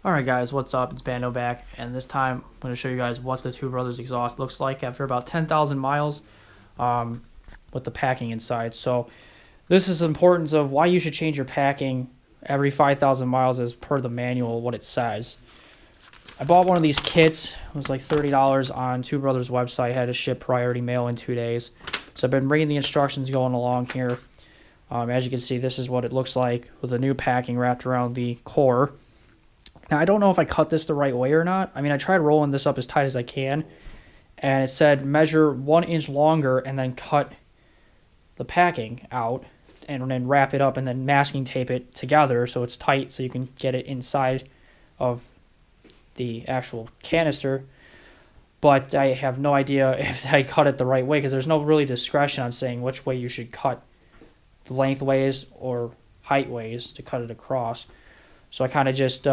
Alright guys, what's up? It's Bando back, and this time I'm going to show you guys what the Two Brothers exhaust looks like after about 10,000 miles with the packing inside. So this is the importance of why you should change your packing every 5,000 miles as per the manual, what it says. I bought one of these kits. It was like $30 on Two Brothers website. I had to ship priority mail in 2 days. So I've been reading the instructions going along here. As you can see, this is what it looks like with the new packing wrapped around the core. Now, I don't know if I cut this the right way or not. I mean, I tried rolling this up as tight as I can, and it said measure 1 inch longer and then cut the packing out and then wrap it up and then masking tape it together so it's tight so you can get it inside of the actual canister. But I have no idea if I cut it the right way because there's no really discretion on saying which way you should cut the lengthways or heightways to cut it across. So I kind of just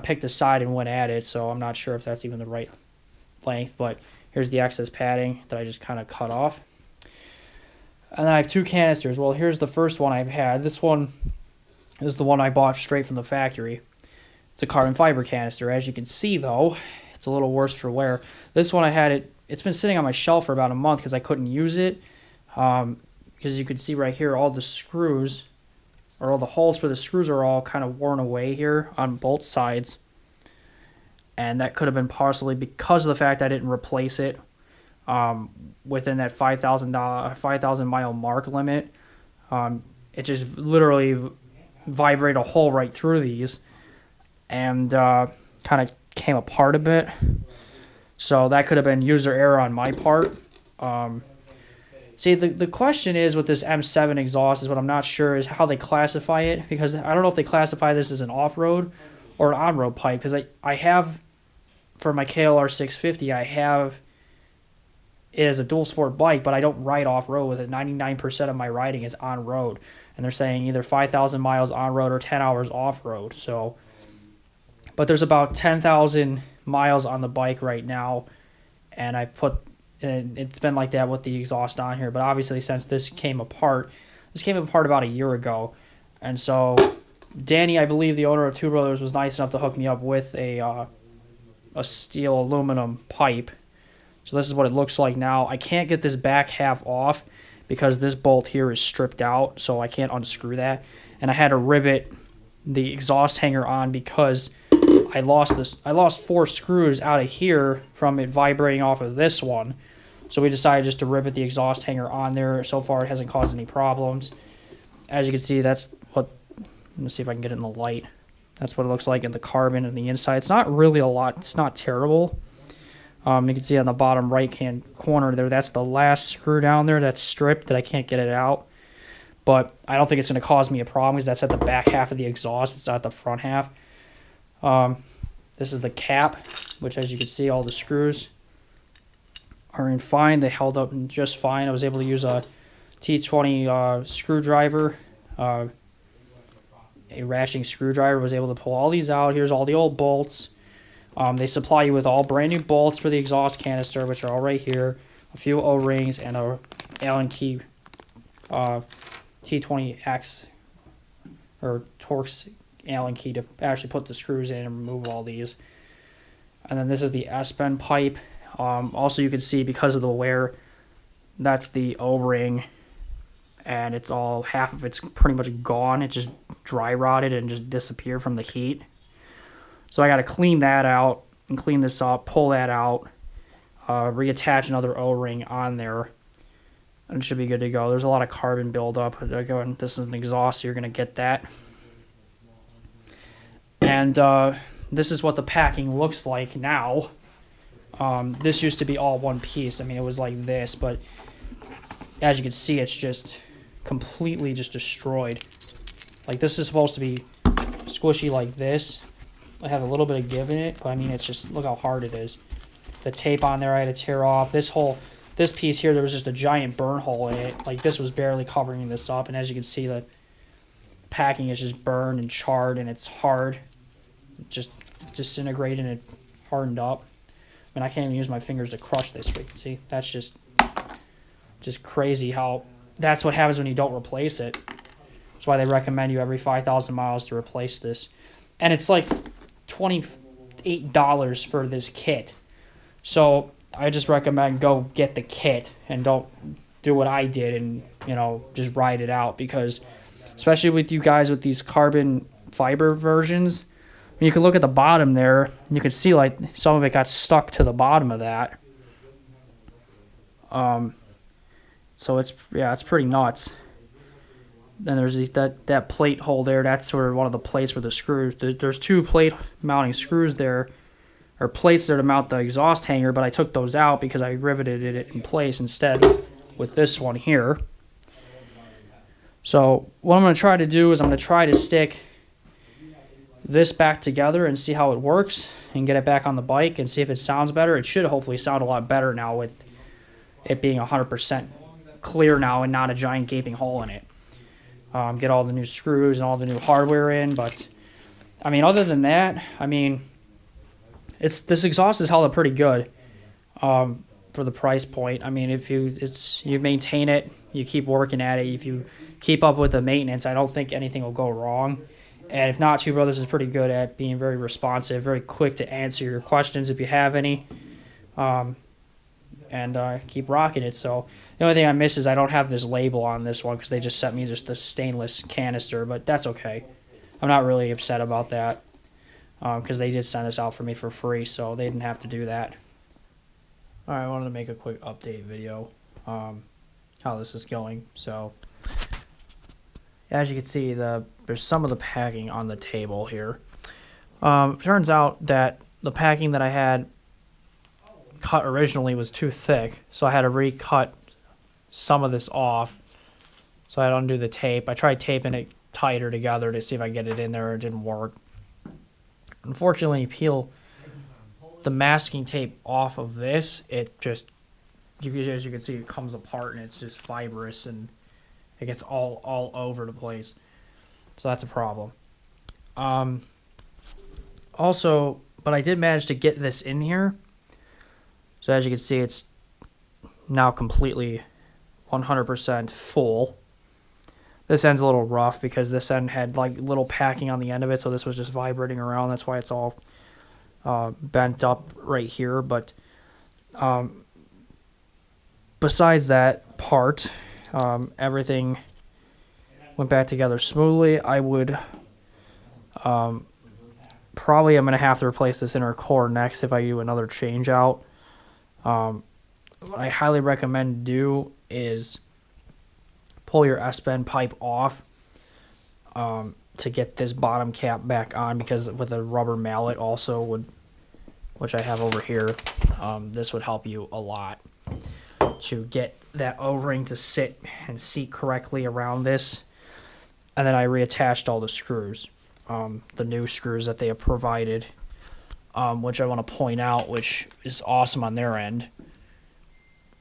picked a side and went at it, so I'm not sure if that's even the right length, but here's the excess padding that I just kind of cut off. And then I have 2 canisters. Well, here's the first one I've had. This one is the one I bought straight from the factory. It's a carbon fiber canister. As you can see, though, it's a little worse for wear. This one I had it's been sitting on my shelf for about a month because I couldn't use it. Because you can see right here, all the screws, or all the holes for the screws are all kind of worn away here on both sides. And that could have been partially because of the fact I didn't replace it within that 5,000 mile mark limit. It just literally vibrated a hole right through these and kind of came apart a bit. So that could have been user error on my part. See, the question is with this M7 exhaust is what I'm not sure is how they classify it, because I don't know if they classify this as an off-road or an on-road pipe, because I have, for my KLR650, I have it as a dual sport bike, but I don't ride off-road with it. 99% of my riding is on-road, and they're saying either 5,000 miles on-road or 10 hours off-road. So, but there's about 10,000 miles on the bike right now, and and it's been like that with the exhaust on here. But obviously, since this came apart about a year ago. And so Danny, I believe the owner of Two Brothers, was nice enough to hook me up with a steel aluminum pipe. So this is what it looks like now. I can't get this back half off because this bolt here is stripped out, so I can't unscrew that. And I had to rivet the exhaust hanger on because I lost 4 screws out of here from it vibrating off of this one. So we decided just to rivet the exhaust hanger on there. So far, it hasn't caused any problems. As you can see, that's what... Let me see if I can get it in the light. That's what it looks like in the carbon and the inside. It's not really a lot. It's not terrible. You can see on the bottom right-hand corner there, that's the last screw down there that's stripped that I can't get it out. But I don't think it's going to cause me a problem because that's at the back half of the exhaust. It's not at the front half. This is the cap, which, as you can see, all the screws are in fine. They held up just fine. I was able to use a T20 screwdriver, a ratcheting screwdriver. Was able to pull all these out. Here's all the old bolts. They supply you with all brand new bolts for the exhaust canister, which are all right here. A few O-rings and a Allen key T20X or Torx Allen key to actually put the screws in and remove all these. And then this is the S-bend pipe. Also, you can see because of the wear, that's the O-ring, and it's all, half of it's pretty much gone. It just dry rotted and just disappeared from the heat. So I got to clean that out and clean this up, pull that out, reattach another O-ring on there, and it should be good to go. There's a lot of carbon buildup. Again, this is an exhaust, so you're going to get that. And this is what the packing looks like now. This used to be all one piece. I mean, it was like this, but as you can see, it's just completely just destroyed. Like, this is supposed to be squishy like this. I have a little bit of give in it, but I mean, it's just, look how hard it is. The tape on there I had to tear off. This piece here, there was just a giant burn hole in it. Like, this was barely covering this up, and as you can see, the packing is just burned and charred, and it's hard. It just disintegrated and it hardened up. I mean, I can't even use my fingers to crush this. But you can see, that's just crazy how that's what happens when you don't replace it. That's why they recommend you every 5,000 miles to replace this. And it's like, $28 for this kit. So I just recommend go get the kit and don't do what I did and, you know, just ride it out, because especially with you guys with these carbon fiber versions, you can look at the bottom there, you can see like some of it got stuck to the bottom of that. So it's pretty nuts. Then there's that plate hole there. That's where one of the plates where the screws. There's two plate mounting screws there, or plates there to mount the exhaust hanger, but I took those out because I riveted it in place instead with this one here. So what I'm going to try to do is I'm going to try to stick this back together and see how it works and get it back on the bike and see if it sounds better. It should hopefully sound a lot better now with it being 100% clear now and not a giant gaping hole in it. Get all the new screws and all the new hardware in, but I mean, other than that, I mean, this exhaust is held up pretty good for the price point. I mean, if you maintain it, you keep working at it, if you keep up with the maintenance, I don't think anything will go wrong. And if not, Two Brothers is pretty good at being very responsive, very quick to answer your questions if you have any. And keep rocking it. So the only thing I miss is I don't have this label on this one because they just sent me just the stainless canister, but that's okay. I'm not really upset about that because they did send this out for me for free, so they didn't have to do that. All right, I wanted to make a quick update video how this is going. So as you can see, there's some of the packing on the table here. Turns out that the packing that I had cut originally was too thick, so I had to recut some of this off. So I had to undo the tape. I tried taping it tighter together to see if I could get it in there. It didn't work. Unfortunately, you peel the masking tape off of this, it just, as you can see, it comes apart and it's just fibrous and it gets all over the place. So that's a problem. Also, but I did manage to get this in here. So as you can see, it's now completely 100% full. This end's a little rough because this end had like little packing on the end of it, so this was just vibrating around. That's why it's all bent up right here. But besides that part, everything went back together smoothly. I would probably I'm going to have to replace this inner core next if I do another change out. What I highly recommend do is pull your S-bend pipe off to get this bottom cap back on, because with a rubber mallet also would, which I have over here, this would help you a lot to get that O-ring to sit and seat correctly around this. And then I reattached all the screws, the new screws that they have provided, which I want to point out, which is awesome on their end.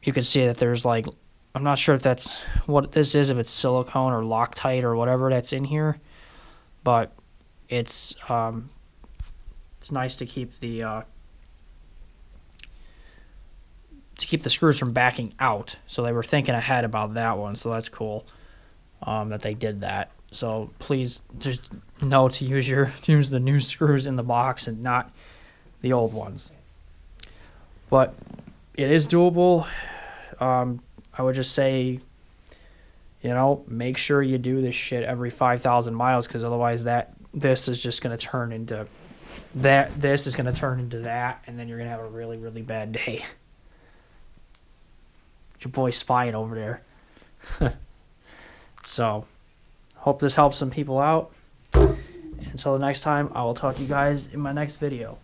You can see that there's like, I'm not sure if that's what this is, if it's silicone or Loctite or whatever that's in here, but it's nice to keep the screws from backing out. So they were thinking ahead about that one, so that's cool that they did that. So please just know to use the new screws in the box and not the old ones. But it is doable. I would just say, you know, make sure you do this shit every 5,000 miles, because otherwise this is just going to turn into that. This is going to turn into that, and then you're going to have a really, really bad day. Your boy's spying over there. So, hope this helps some people out. Until the next time, I will talk to you guys in my next video.